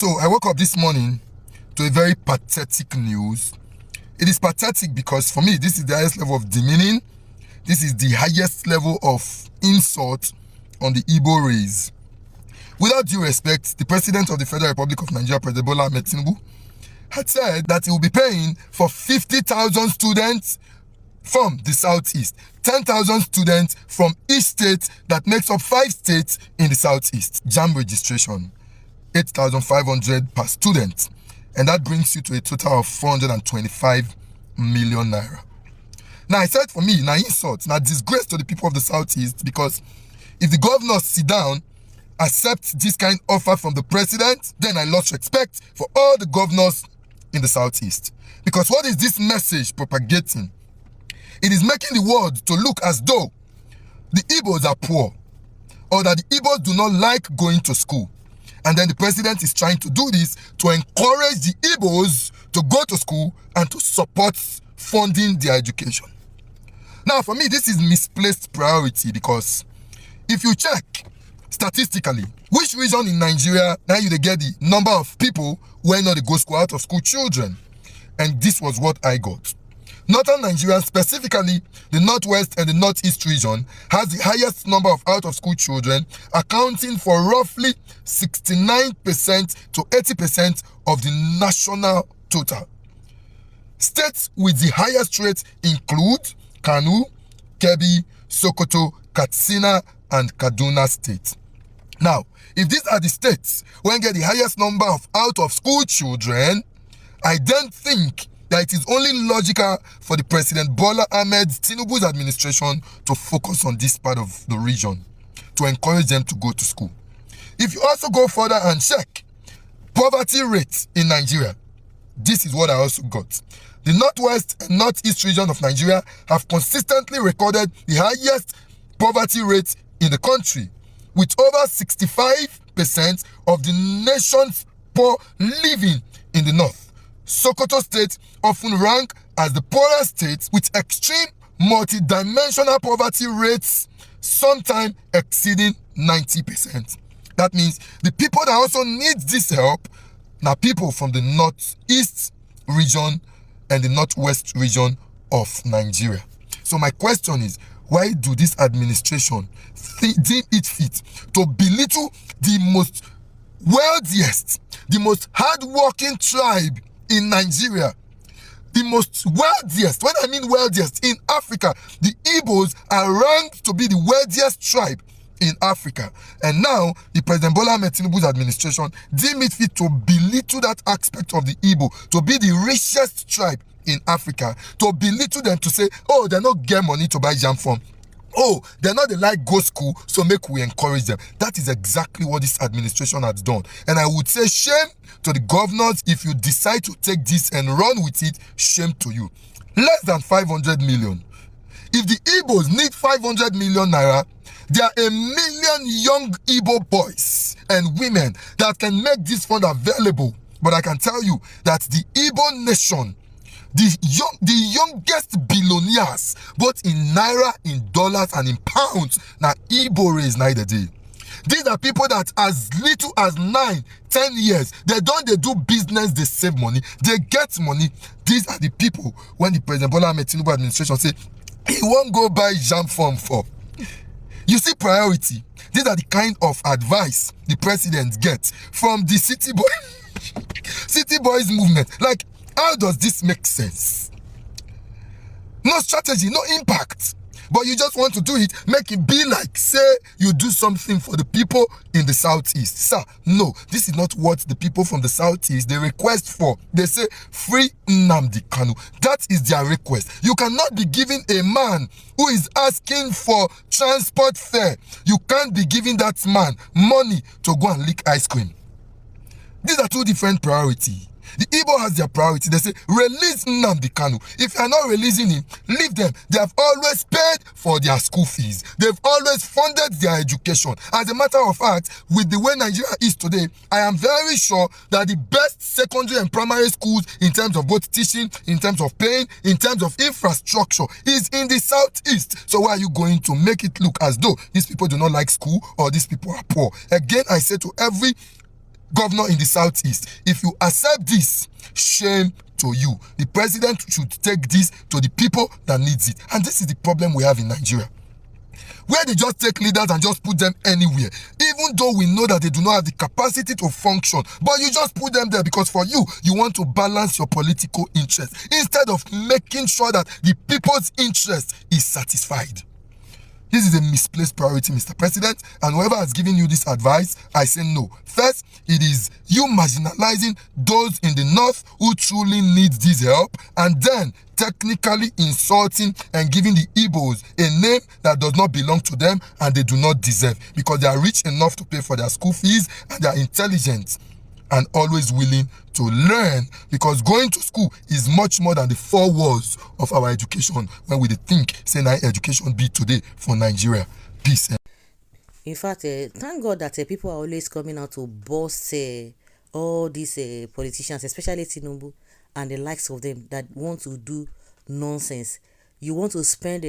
So I woke up this morning to a very pathetic news. It is pathetic because for me, this is the highest level of demeaning. This is the highest level of insult on the Igbo race. Without due respect, the President of the Federal Republic of Nigeria, President Bola Ahmed Tinubu, had said that he will be paying for 50,000 students from the Southeast, 10,000 students from each state that makes up 5 states in the Southeast. JAMB registration, 8,500 per student. And that brings you to a total of 425 million naira. Now, I said for me, now insult, now disgrace to the people of the Southeast, because if the governors sit down, accept this kind of offer from the president, then I lost respect for all the governors in the Southeast. Because what is this message propagating? It is making the world to look as though the Igbos are poor, or that the Igbos do not like going to school. And then the president is trying to do this to encourage the Igbos to go to school and to support funding their education. Now, for me, this is misplaced priority, because if you check statistically, which region in Nigeria, now you get the number of people where not they go school, out of school children. And this was what I got. Northern Nigeria, specifically the Northwest and the Northeast region, has the highest number of out-of-school children, accounting for roughly 69% to 80% of the national total. States with the highest rates include Kano, Kebbi, Sokoto, Katsina, and Kaduna State. Now, if these are the states when get the highest number of out-of-school children, I then think that it is only logical for the President Bola Ahmed Tinubu's administration to focus on this part of the region, to encourage them to go to school. If you also go further and check poverty rate in Nigeria, this is what I also got. The Northwest and Northeast region of Nigeria have consistently recorded the highest poverty rate in the country, with over 65% of the nation's poor living in the north. Sokoto State often rank as the poorest state, with extreme multidimensional poverty rates sometimes exceeding 90%. That means the people that also need this help are people from the Northeast region and the Northwest region of Nigeria. So my question is, why do this administration deem it fit to belittle the most wealthiest, the most hardworking tribe in Nigeria, the most wealthiest? When I mean wealthiest, in Africa, the Igbos are ranked to be the wealthiest tribe in Africa. And now, the President Bola Ahmed Tinubu's administration deem it fit to belittle that aspect of the Igbo, to be the richest tribe in Africa, to belittle them, to say, oh, they not get money to buy jam from. Oh, they're not, they like go school, so make we encourage them. That is exactly what this administration has done. And I would say shame to the governors if you decide to take this and run with it. Shame to you. Less than 500 million. If the Igbos need 500 million naira, there are 1 million young Igbo boys and women that can make this fund available. But I can tell you that the Igbo nation, the youngest billionaires, both in naira, in dollars, and in pounds, now Igbo raise neither day. These are people that as little as 9, 10 years, they do business, they save money, they get money. These are the people when the President Bola Ahmed Tinubu administration say he won't go buy jam farm for. You see priority. These are the kind of advice the president gets from the city boys movement. Like, how does this make sense? No strategy, no impact. But you just want to do it, make it be like, say, you do something for the people in the Southeast. Sir, no, this is not what the people from the Southeast, they request for. They say, free Nnamdi Kanu. That is their request. You cannot be giving a man who is asking for transport fare, you can't be giving that man money to go and lick ice cream. These are two different priorities. The Igbo has their priority. They say, release Nnamdi Kanu. If you are not releasing him, leave them. They have always paid for their school fees. They've always funded their education. As a matter of fact, with the way Nigeria is today, I am very sure that the best secondary and primary schools in terms of both teaching, in terms of paying, in terms of infrastructure is in the Southeast. So why are you going to make it look as though these people do not like school or these people are poor? Again, I say to every governor in the southeast. If you accept this, shame to you. The president should take this to the people that needs it. And this is the problem we have in Nigeria, where they just take leaders and just put them anywhere, even though we know that they do not have the capacity to function. But you just put them there because for you, you want to balance your political interest instead of making sure that the people's interest is satisfied. This is a misplaced priority, Mr. President, and whoever has given you this advice, I say no. First, it is you marginalizing those in the north who truly need this help, and then technically insulting and giving the Igbos a name that does not belong to them and they do not deserve, because they are rich enough to pay for their school fees and they are intelligent and always willing to learn, because going to school is much more than the four walls of our education when we think say na education be today for Nigeria. Peace. In fact, thank God that people are always coming out to boast all these politicians, especially Tinubu and the likes of them, that want to do nonsense. You want to spend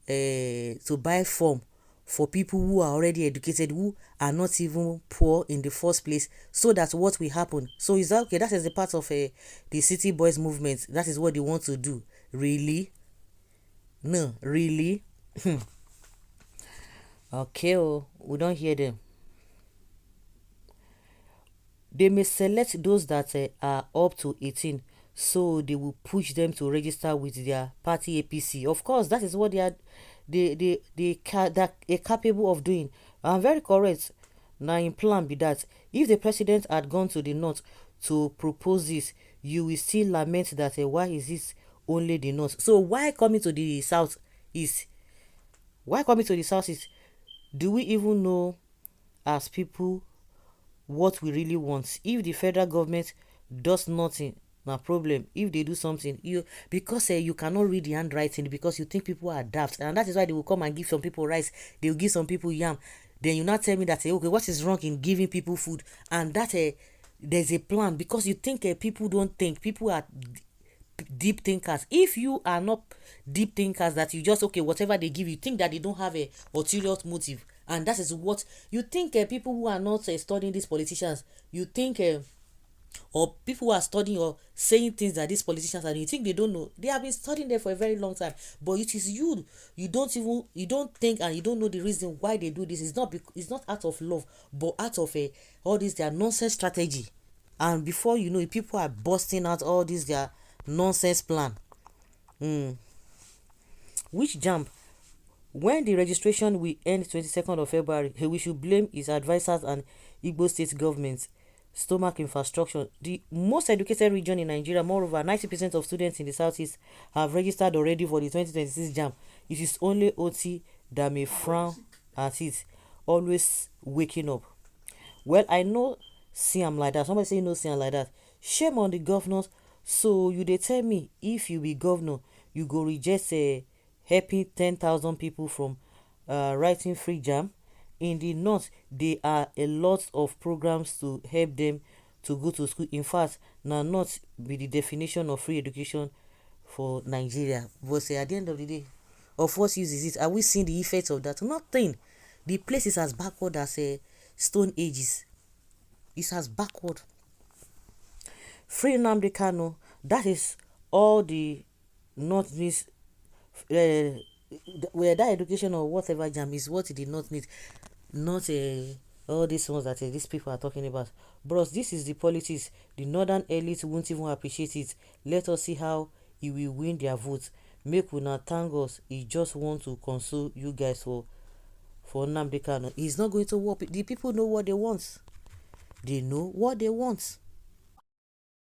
to buy form for people who are already educated, who are not even poor in the first place, so that what will happen? So is that okay? That is a part of the city boys movement. That is what they want to do. Really? No, really? Okay, we don't hear them. They may select those that are up to 18, so they will push them to register with their party APC. Of course, that is what they are capable of doing. I'm very correct. Now in plan be that if the president had gone to the north to propose this, you will still lament that why is this only the north? So why coming to the south east? Why coming to the south east? Do we even know as people what we really want? If the federal government does nothing, no problem. If they do something, because you cannot read the handwriting, because you think people are daft, and that is why they will come and give some people rice, they will give some people yam. Then you not tell me that okay, what is wrong in giving people food? And that there's a plan, because you think people don't think. People are deep thinkers. If you are not deep thinkers, that you just okay, whatever they give you, think that they don't have a ulterior motive, and that is what you think. People who are not studying these politicians, you think or people who are studying or saying things that these politicians are, you think they don't know. They have been studying them for a very long time, but it is you don't think, and you don't know the reason why they do this. It's not out of love, but out of all this their nonsense strategy. And before you know, people are busting out all this their nonsense plan. Which jump? When the registration will end 22nd of February, we should blame his advisors and Igbo state governments stomach infrastructure. The most educated region in Nigeria, moreover, 90% of students in the southeast have registered already for the 2026 JAMB. It is only OT that may frown at it, always waking up. Well, I know see am like that. Somebody say no see am like that. Shame on the governors. So you dey tell me if you be governor, you go reject helping 10,000 people from writing free JAMB. In the north, there are a lot of programs to help them to go to school. In fact, now not be the definition of free education for Nigeria. But at the end of the day, of what use is it? Are we seeing the effects of that? Nothing. The place is as backward as Stone Ages. It's as backward. Free Nnamdi Kanu, that is all the north needs. Where that education or whatever JAMB is what it did not need. Not all these ones that these people are talking about. Bros, this is the politics. The northern elite won't even appreciate it. Let us see how he will win their votes. Make una thank us. He just want to console you guys for Nnamdi Kanu. He's not going to work. The people know what they want. They know what they want.